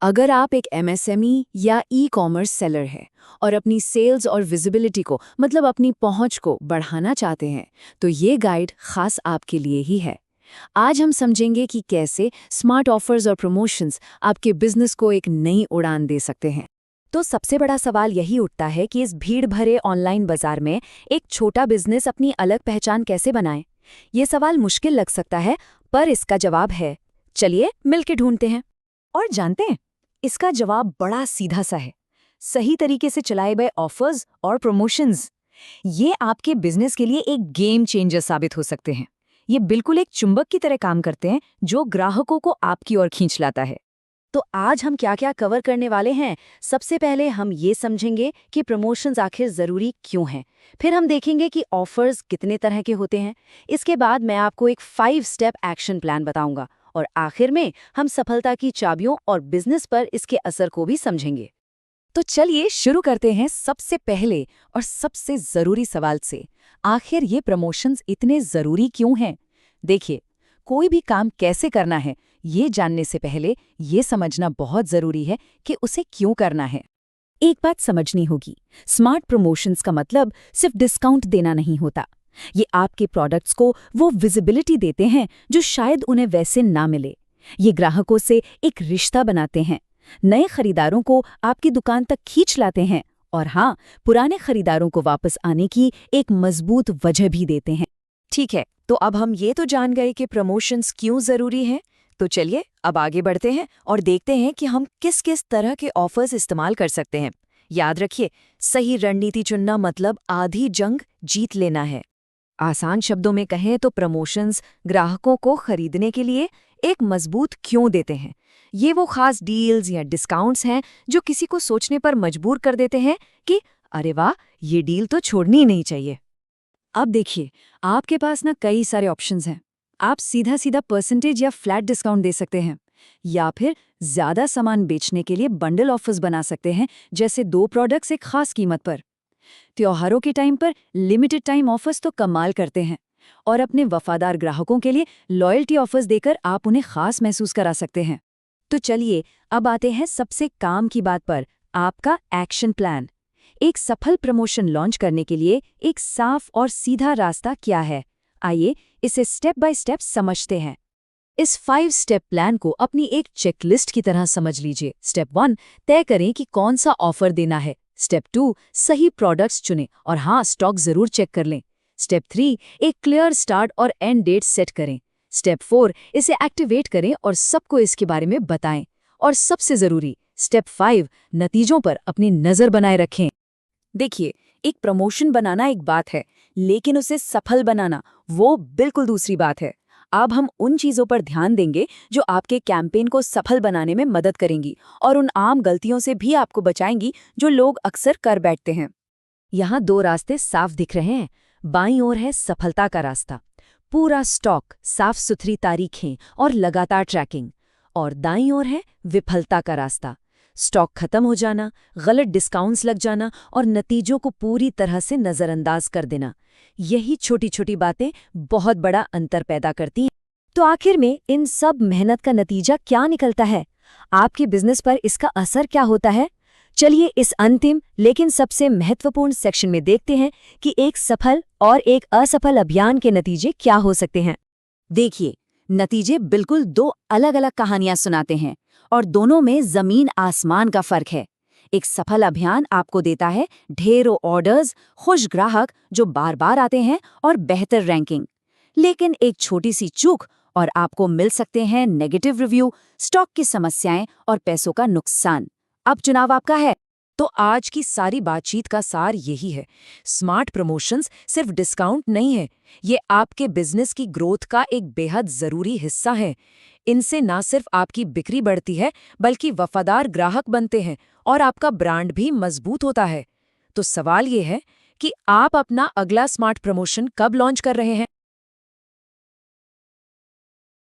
अगर आप एक एमएसएमई या ई-कॉमर्स सेलर है और अपनी सेल्स और विजिबिलिटी को मतलब अपनी पहुंच को बढ़ाना चाहते हैं, तो ये गाइड खास आपके लिए ही है। आज हम समझेंगे कि कैसे स्मार्ट ऑफर्स और प्रमोशंस आपके बिजनेस को एक नई उड़ान दे सकते हैं। तो सबसे बड़ा सवाल यही उठता है कि इस भीड़ भरे ऑनलाइन बाजार में एक छोटा बिजनेस अपनी अलग पहचान कैसे बनाए। ये सवाल मुश्किल लग सकता है, पर इसका जवाब है। चलिए मिलके ढूंढते हैं और जानते हैं। इसका जवाब बड़ा सीधा सा है। सही तरीके से चलाए गए ऑफर्स और प्रमोशंस ये आपके बिजनेस के लिए एक गेम चेंजर साबित हो सकते हैं। ये बिल्कुल एक चुंबक की तरह काम करते हैं जो ग्राहकों को आपकी ओर खींच लाता है। तो आज हम क्या क्या कवर करने वाले हैं। सबसे पहले हम ये समझेंगे कि प्रमोशंस आखिर ज़रूरी क्यों हैं। फिर हम देखेंगे कि ऑफर्स कितने तरह के होते हैं। इसके बाद मैं आपको एक 5 स्टेप एक्शन प्लान बताऊंगा और आखिर में हम सफलता की चाबियों और बिजनेस पर इसके असर को भी समझेंगे। तो चलिए शुरू करते हैं सबसे पहले और सबसे ज़रूरी सवाल से। आखिर ये प्रमोशंस इतने ज़रूरी क्यों हैं? देखिए, कोई भी काम कैसे करना है ये जानने से पहले ये समझना बहुत ज़रूरी है कि उसे क्यों करना है। एक बात समझनी होगी, स्मार्ट प्रमोशंस का मतलब सिर्फ डिस्काउंट देना नहीं होता। ये आपके प्रोडक्ट्स को वो विजिबिलिटी देते हैं जो शायद उन्हें वैसे ना मिले। ये ग्राहकों से एक रिश्ता बनाते हैं, नए खरीदारों को आपकी दुकान तक खींच लाते हैं और हाँ, पुराने खरीदारों को वापस आने की एक मजबूत वजह भी देते हैं। ठीक है, तो अब हम ये तो जान गए कि प्रमोशंस क्यों ज़रूरी हैं। तो चलिए अब आगे बढ़ते हैं और देखते हैं कि हम किस किस तरह के ऑफर्स इस्तेमाल कर सकते हैं। याद रखिए, सही रणनीति चुनना मतलब आधी जंग जीत लेना है। आसान शब्दों में कहें तो प्रमोशंस ग्राहकों को खरीदने के लिए एक मजबूत क्यों देते हैं। ये वो खास डील्स या डिस्काउंट्स हैं जो किसी को सोचने पर मजबूर कर देते हैं कि अरे वाह, ये डील तो छोड़नी ही नहीं चाहिए। अब देखिए, आपके पास ना कई सारे ऑप्शंस हैं। आप सीधा सीधा परसेंटेज या फ्लैट डिस्काउंट दे सकते हैं, या फिर ज्यादा सामान बेचने के लिए बंडल ऑफर्स बना सकते हैं, जैसे 2 प्रोडक्ट्स एक खास कीमत पर। त्योहारों के टाइम पर लिमिटेड टाइम ऑफर्स तो कमाल करते हैं और अपने वफादार ग्राहकों के लिए लॉयल्टी ऑफर्स देकर आप उन्हें खास महसूस करा सकते हैं। तो चलिए अब आते हैं सबसे काम की बात पर, आपका एक्शन प्लान। एक सफल प्रमोशन लॉन्च करने के लिए एक साफ और सीधा रास्ता क्या है? आइए इसे स्टेप बाय स्टेप समझते हैं। इस 5 स्टेप प्लान को अपनी एक चेकलिस्ट की तरह समझ लीजिए। स्टेप 1, तय करें कि कौन सा ऑफर देना है। स्टेप 2, सही प्रोडक्ट्स चुनें और हाँ, स्टॉक जरूर चेक कर लें। स्टेप 3, एक क्लियर स्टार्ट और एंड डेट सेट करें। स्टेप 4, इसे एक्टिवेट करें और सबको इसके बारे में बताएं। और सबसे जरूरी स्टेप 5, नतीजों पर अपनी नजर बनाए रखें। देखिए, एक प्रमोशन बनाना एक बात है, लेकिन उसे सफल बनाना वो बिल्कुल दूसरी बात है। अब हम उन चीज़ों पर ध्यान देंगे जो आपके कैंपेन को सफल बनाने में मदद करेंगी और उन आम गलतियों से भी आपको बचाएंगी जो लोग अक्सर कर बैठते हैं। यहाँ 2 रास्ते साफ दिख रहे हैं। बाईं ओर है सफलता का रास्ता, पूरा स्टॉक, साफ सुथरी तारीखें और लगातार ट्रैकिंग। और दाईं ओर है विफलता का रास्ता, स्टॉक खत्म हो जाना, गलत डिस्काउंट्स लग जाना और नतीजों को पूरी तरह से नज़रअंदाज कर देना। यही छोटी छोटी बातें बहुत बड़ा अंतर पैदा करती हैं। तो आखिर में इन सब मेहनत का नतीजा क्या निकलता है? आपके बिजनेस पर इसका असर क्या होता है? चलिए इस अंतिम लेकिन सबसे महत्वपूर्ण सेक्शन में देखते हैं कि एक सफल और एक असफल अभियान के नतीजे क्या हो सकते हैं। देखिए, नतीजे बिल्कुल 2 अलग-अलग कहानियां सुनाते हैं और दोनों में जमीन आसमान का फर्क है। एक सफल अभियान आपको देता है ढेरों ऑर्डर्स, खुश ग्राहक जो बार बार आते हैं और बेहतर रैंकिंग। लेकिन एक छोटी सी चूक और आपको मिल सकते हैं नेगेटिव रिव्यू, स्टॉक की समस्याएं और पैसों का नुकसान। अब चुनाव आपका है। तो आज की सारी बातचीत का सार यही है, स्मार्ट प्रमोशंस सिर्फ डिस्काउंट नहीं है, ये आपके बिजनेस की ग्रोथ का एक बेहद जरूरी हिस्सा है। इनसे ना सिर्फ आपकी बिक्री बढ़ती है, बल्कि वफादार ग्राहक बनते हैं और आपका ब्रांड भी मजबूत होता है। तो सवाल ये है कि आप अपना अगला स्मार्ट प्रमोशन कब लॉन्च कर रहे हैं?